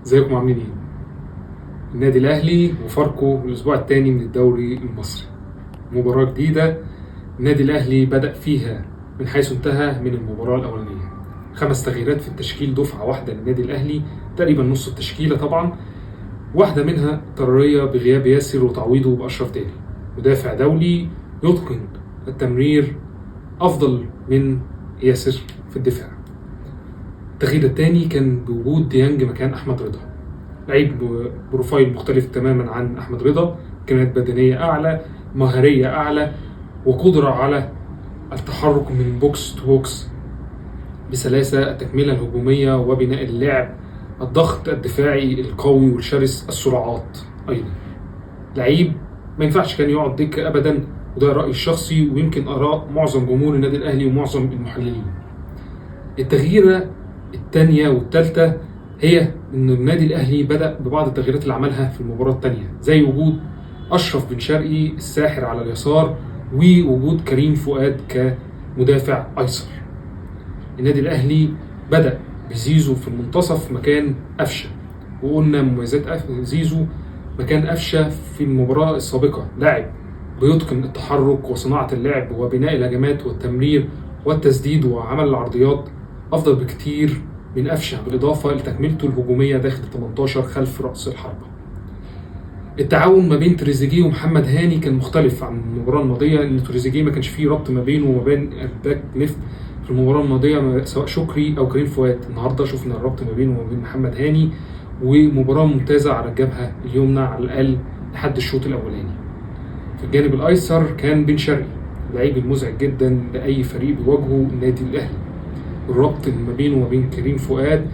ازيكم عاملين ايه؟ النادي الاهلي وفاركو الاسبوع الثاني من الدوري المصري. مباراة جديدة النادي الاهلي بدأ فيها من حيث انتهى من المباراة الاولانية. 5 تغييرات في التشكيل، دفعة واحدة للنادي الاهلي، تقريبا نص التشكيلة طبعا. واحدة منها اضطرارية بغياب ياسر وتعويضه بأشرف داري، مدافع دولي يتقن التمرير أفضل من ياسر في الدفاع. التغيير الثاني كان بوجود ديانج مكان أحمد رضا، لعيب بروفايل مختلف تماما عن أحمد رضا، إمكانيات بدنية أعلى، مهارية أعلى، وقدرة على التحرك من بوكس تو بوكس بسلاسة، التكملة الهجومية وبناء اللعب، الضغط الدفاعي القوي والشرس، السرعات أيضا. لعيب ما ينفعش كان يقعد دكة أبدا، وده رأيي الشخصي ويمكن آراء معظم جمهور النادي الأهلي ومعظم المحللين. التغييرة الثانية والثالثة هي إن النادي الأهلي بدأ ببعض التغييرات اللي عملها في المباراة الثانية، زي وجود أشرف بن شرقي الساحر على اليسار، ووجود كريم فؤاد كمدافع أيسر. النادي الأهلي بدأ بزيزو في المنتصف مكان قفشة، وقلنا مميزات زيزو مكان قفشة في المباراة السابقة، لاعب بيتقن التحرك وصناعة اللعب وبناء الهجمات والتمرير والتسديد وعمل العرضيات أفضل بكتير من قفشة، بالإضافة لتكملته الهجومية داخل 18 خلف رأس الحربة. التعاون ما بين تريزيجيه ومحمد هاني كان مختلف عن المباراة الماضية، إن تريزيجيه ما كانش فيه ربط ما بينه وما بين الباك ليفت في المباراة الماضية سواء شكري أو كريم فؤاد. النهاردة شفنا الربط ما بينه وما بين محمد هاني، ومباراة ممتازة على الجبهة اليمنى على الأقل لحد الشوط الأولاني. في الجانب الأيسر كان بن شرقي، اللعيب المزعج جدا لأي فريق بيواجهه النادي الأهلي. الربط ما بينه وما بين كريم فؤاد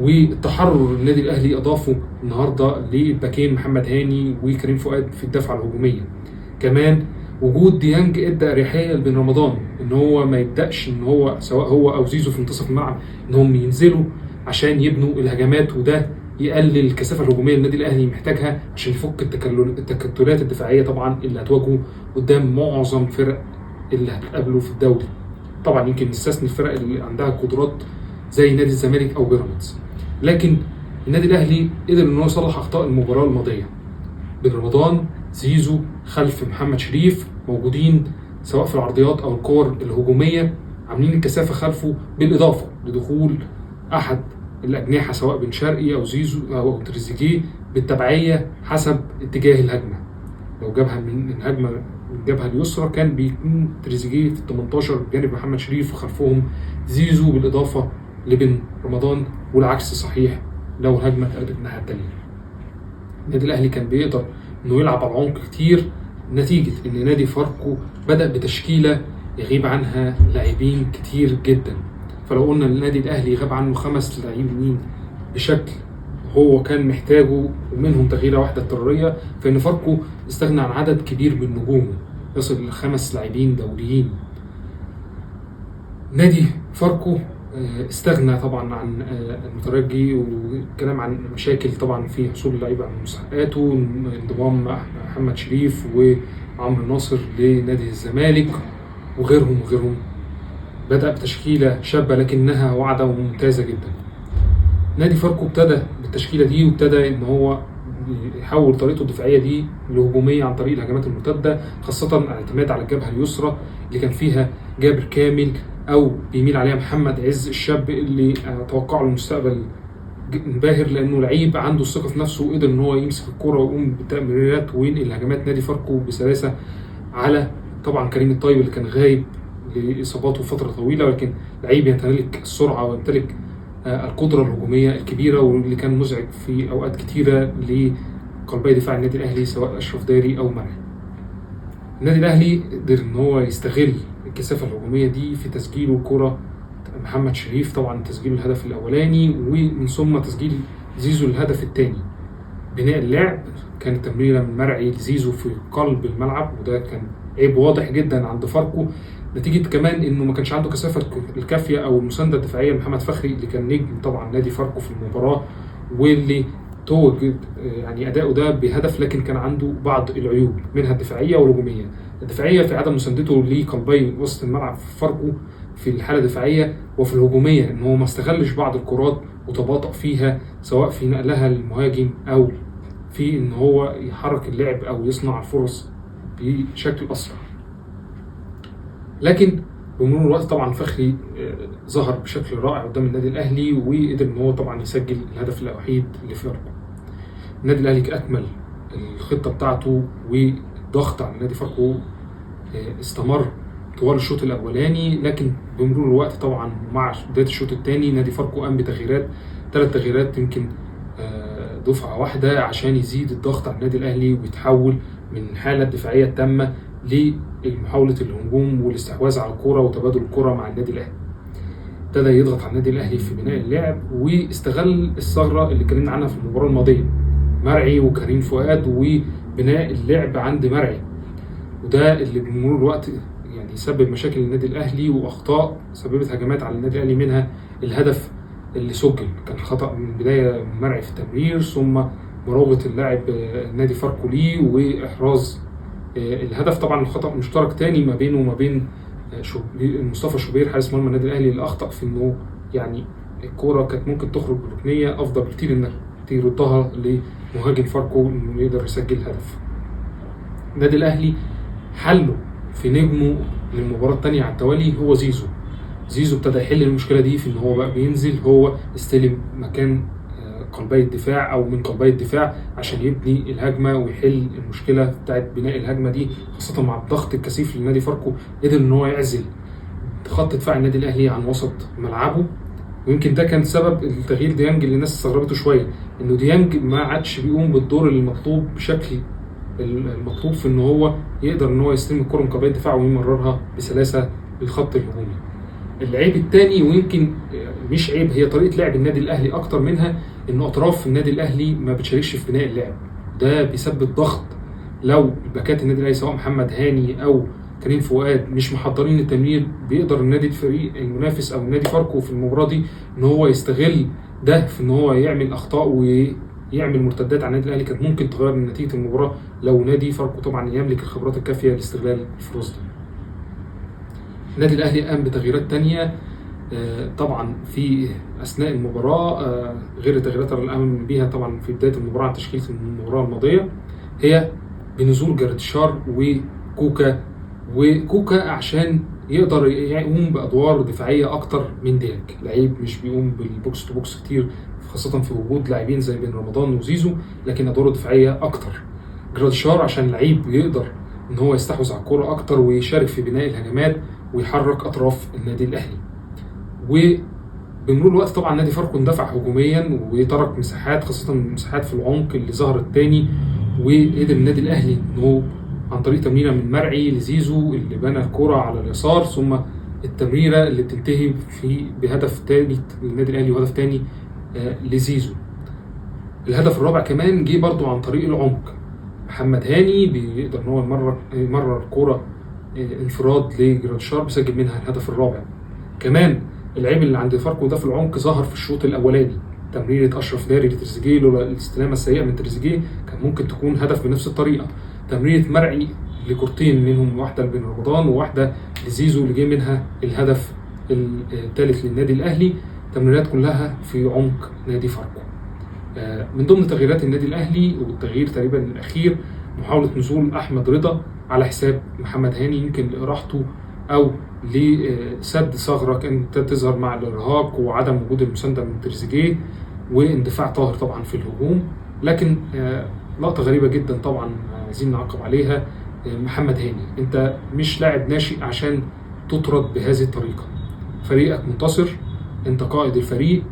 والتحرر النادي الأهلي أضافه النهاردة للباكين محمد هاني وكريم فؤاد في الدفعة الهجومية. كمان وجود ديانج ادى اريحيه لبن رمضان، ان هو ما يبداش ان هو سواء هو او زيزو في منتصف الملعب انهم ينزلوا عشان يبنوا الهجمات، وده يقلل الكثافه الهجوميه النادي الاهلي محتاجها عشان يفك التكتلات الدفاعيه طبعا اللي هتواجهه قدام معظم فرق اللي هتقابله في الدوري. طبعا يمكن نستثني الفرق اللي عندها قدرات زي نادي الزمالك او بيراميدز، لكن النادي الاهلي قدر ان هو يصلح اخطاء المباراه الماضيه. بن رمضان، زيزو خلف محمد شريف موجودين سواء في العرضيات او الكور الهجوميه، عاملين الكثافه خلفه، بالاضافه لدخول احد الاجنحه سواء بن شرقي او زيزو او تريزيجيه بالتبعيه حسب اتجاه الهجمه. لو جابها من الهجمه من الجبهه اليسرى كان بيكون تريزيجيه في ال 18 بجانب محمد شريف وخلفهم زيزو بالاضافه لبن رمضان، والعكس صحيح لو الهجمه اتقلبت الناحيه الثانيه. النادي الاهلي كان بيقدر انه يلعب على العمق كتير، نتيجه ان نادي فاركو بدا بتشكيله يغيب عنها لاعبين كتير جدا. فلو قلنا النادي الاهلي غاب عنه 5 لاعبين بشكل هو كان محتاجه ومنهم تغييره واحده اضطراريه، فان فاركو استغنى عن عدد كبير من نجومه يصل ل5 لاعبين دوليين. نادي فاركو استغنى طبعا عن المترجي، والكلام عن مشاكل طبعا في حصول اللعيبه على مستحقاته، انضمام محمد شريف وعمرو ناصر لنادي الزمالك وغيرهم. بدأ بتشكيله شابه لكنها واعده وممتازه جدا. نادي فاركو ابتدى بالتشكيله دي وابتدى ان هو يحول طريقته الدفاعيه دي لهجوميه عن طريق الهجمات المرتده، خاصه الاعتماد على الجبهه اليسرى اللي كان فيها جابر كامل او بيميل عليها محمد عز الشاب اللي اتوقع له مستقبل باهر، لانه لعيب عنده الثقه في نفسه وقدر ان هو يمسك الكره ويقوم بالتمريرات وينقل هجمات نادي فاركو بسلاسه على طبعا كريم الطيب اللي كان غايب لاصاباته فتره طويله، ولكن لعيب يمتلك السرعه ويمتلك القدره الهجوميه الكبيره، واللي كان مزعج في اوقات كتيره لقلبي دفاع النادي الاهلي سواء اشرف داري او مرعي. النادي الاهلي قدر ان هو يستغل الكثافه الهجوميه دي في تسجيله كره محمد شريف، طبعا تسجيل الهدف الاولاني ومن ثم تسجيل زيزو الهدف الثاني. بناء اللعب كانت تمريره من مرعي لزيزو في قلب الملعب، وده كان عيب واضح جدا عند فاركو، نتيجه كمان انه ما كانش عنده كثافه الكافيه او المسانده الدفاعيه لمحمد فخري اللي كان نجم طبعا نادي فاركو في المباراه، واللي توج يعني اداؤه ده بهدف، لكن كان عنده بعض العيوب منها الدفاعيه والهجوميه. الدفاعيه في عدم مساندته لقلبي وسط الملعب في فاركو في الحاله الدفاعيه وفي الهجوميه، ان هو ما استغلش بعض الكرات وتباطأ فيها، سواء في نقلها للمهاجم او في ان هو يحرك اللعب او يصنع الفرص بشكل اسرع. لكن بمرور الوقت طبعا فخري ظهر بشكل رائع قدام النادي الاهلي، وقدر ان هو طبعا يسجل الهدف الوحيد لفاركو. النادي الاهلي اكمل الخطه بتاعته، والضغط على نادي فاركو استمر طوال الشوط الاولاني. لكن بمرور الوقت طبعا مع بدايه الشوط الثاني نادي فاركو قام بتغييرات، 3 تغييرات يمكن دفعه واحده، عشان يزيد الضغط على النادي الاهلي ويتحول من حاله دفاعيه تامه لمحاوله الهجوم والاستحواذ على الكره وتبادل الكره مع النادي الاهلي. ابتدى يضغط على النادي الاهلي في بناء اللعب، واستغل الثغره اللي اتكلمنا عنها في المباراه الماضيه، مرعي وكريم فؤاد وبناء اللعب عند مرعي، وده اللي بمرور الوقت يعني سبب مشاكل للنادي الاهلي واخطاء سببت هجمات على النادي الاهلي، منها الهدف اللي سجل كان خطأ من بدايه مرعي في التمرير، ثم مراوغه اللاعب نادي فاركو ليه واحراز الهدف. طبعا الخطأ مشترك تاني ما بينه وما بين مصطفى شوبير حارس مرمى النادي الاهلي، اللي اخطأ في انه يعني الكوره كانت ممكن تخرج بركنيه، افضل بكتير انك تردها لمهاجم فاركو انه يقدر يسجل هدف. النادي الاهلي حله في نجمه للمباراه الثانيه على التوالي هو زيزو ابتدى يحل المشكله دي في ان هو بقى بينزل هو يستلم مكان قلبي الدفاع او من قلبي الدفاع عشان يبني الهجمه ويحل المشكله بتاعت بناء الهجمه دي، خاصه مع الضغط الكثيف للنادي فاركو. قدر ان هو يعزل خط دفاع النادي الاهلي عن وسط ملعبه، ويمكن ده كان سبب التغيير ديانج اللي الناس استغربته شويه، انه ديانج ما عادش بيقوم بالدور المطلوب بشكل المطلوب في ان هو يقدر ان هو يستلم الكره من قلبي الدفاع ويمررها بسلاسه للخط الهجومي. العيب الثاني، ويمكن مش عيب، هي طريقه لعب النادي الاهلي اكتر منها، ان اطراف النادي الاهلي ما بتشاركش في بناء اللعب، ده بيسبب ضغط. لو باكات النادي الاهلي سواء محمد هاني او كريم فؤاد مش محضرين التمرير، بيقدر النادي الفريق المنافس او النادي فاركو في المباراه دي ان هو يستغل ده في ان هو يعمل اخطاء ويعمل مرتدات على النادي الاهلي كانت ممكن تغير من نتيجه المباراه، لو نادي فاركو طبعا يملك الخبرات الكافيه لاستغلال الفرص دي. النادي الاهلي قام بتغييرات تانية طبعا في اثناء المباراه، غير التغييرات اللي قام بيها طبعا في بدايه المباراه عن تشكيله المباراه الماضيه، هي بنزول جراديشار وكوكا عشان يقدر يقوم بادوار دفاعيه اكتر من ديانج. لعيب مش بيقوم بالبوكس تو بوكس كتير، خاصه في وجود لاعبين زي بن رمضان وزيزو، لكن ادواره الدفاعيه اكتر. جراديشار عشان لعيب يقدر ان هو يستحوذ على الكوره اكتر ويشارك في بناء الهجمات ويحرك اطراف النادي الاهلي. وبمرور الوقت طبعا نادي فاركو اندفع هجوميا وترك مساحات، خاصه مساحات في العمق اللي ظهرت تاني، وقدر النادي الاهلي انه عن طريق تمريره من مرعي لزيزو اللي بنى الكرة على اليسار، ثم التمريره اللي بتنتهي بهدف ثالث للنادي الاهلي وهدف ثاني لزيزو. الهدف الرابع كمان جه برضو عن طريق العمق، محمد هاني بيقدر ان هو يمرر الكرة انفراد لجراديشار بيسجل منها الهدف الرابع. كمان العيب اللي عند فاركو ده في العمق ظهر في الشوط الاولاني، تمريره اشرف داري لتريزيجيه لولا الاستلامه السيئه من تريزيجيه كان ممكن تكون هدف بنفس الطريقه. تمريره مرعي لكورتين منهم واحده لبن رمضان وواحده لزيزو اللي جه منها الهدف الثالث للنادي الاهلي، تمريرات كلها في عمق نادي فاركو. من ضمن تغييرات النادي الاهلي والتغيير تقريبا الاخير محاوله نزول احمد رضا على حساب محمد هاني، يمكن لراحته او لسد ثغره كانت تظهر مع الارهاق وعدم وجود المسانده من تريزيجيه واندفاع طاهر طبعا في الهجوم. لكن لقطه غريبه جدا طبعا عايزين نعقب عليها، محمد هاني انت مش لاعب ناشئ عشان تطرد بهذه الطريقه، فريقك منتصر، انت قائد الفريق،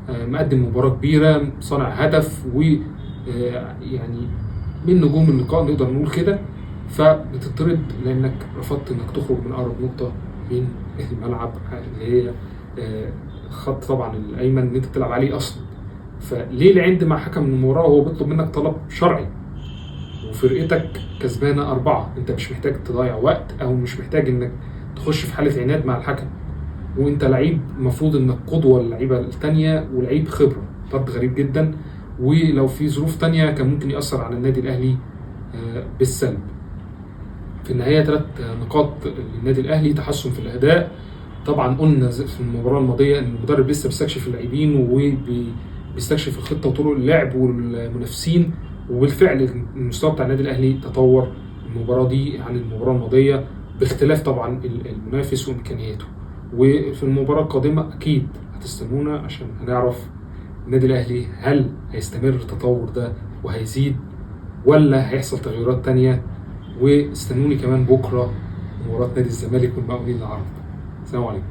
مقدم مباراه كبيره، صانع هدف، و يعني من نجوم اللقاء نقدر نقول كده، فبتطرد لانك رفضت انك تخرج من اقرب نقطه من الملعب اللي هي خط طبعا الايمن اللي انت بتلعب عليه اصلا. فليه العند مع حكم المباراه وهو بيطلب منك طلب شرعي وفرقتك كسبانه 4؟ انت مش محتاج تضيع وقت او مش محتاج انك تخش في حاله عناد مع الحكم، وانت لعيب المفروض انك قدوه للعيبه الثانيه ولعيب خبره. طرد غريب جدا، ولو في ظروف ثانيه كان ممكن ياثر على النادي الاهلي بالسلب. في النهايه 3 نقاط للنادي الاهلي، تحسن في الاداء طبعا قلنا في المباراه الماضيه ان المدرب لسه بيستكشف اللاعبين وبيستكشف الخطه وطرق اللعب والمنافسين، وبالفعل المستوى بتاع النادي الاهلي تطور المباراه دي عن المباراه الماضيه، باختلاف طبعا المنافس وامكانياته. وفي المباراه القادمه اكيد هتستنونا عشان هنعرف النادي الاهلي هل هيستمر التطور ده وهيزيد ولا هيحصل تغيرات تانية. واستنوني كمان بكره مباراه نادي الزمالك والمقاولين العرب. السلام عليكم.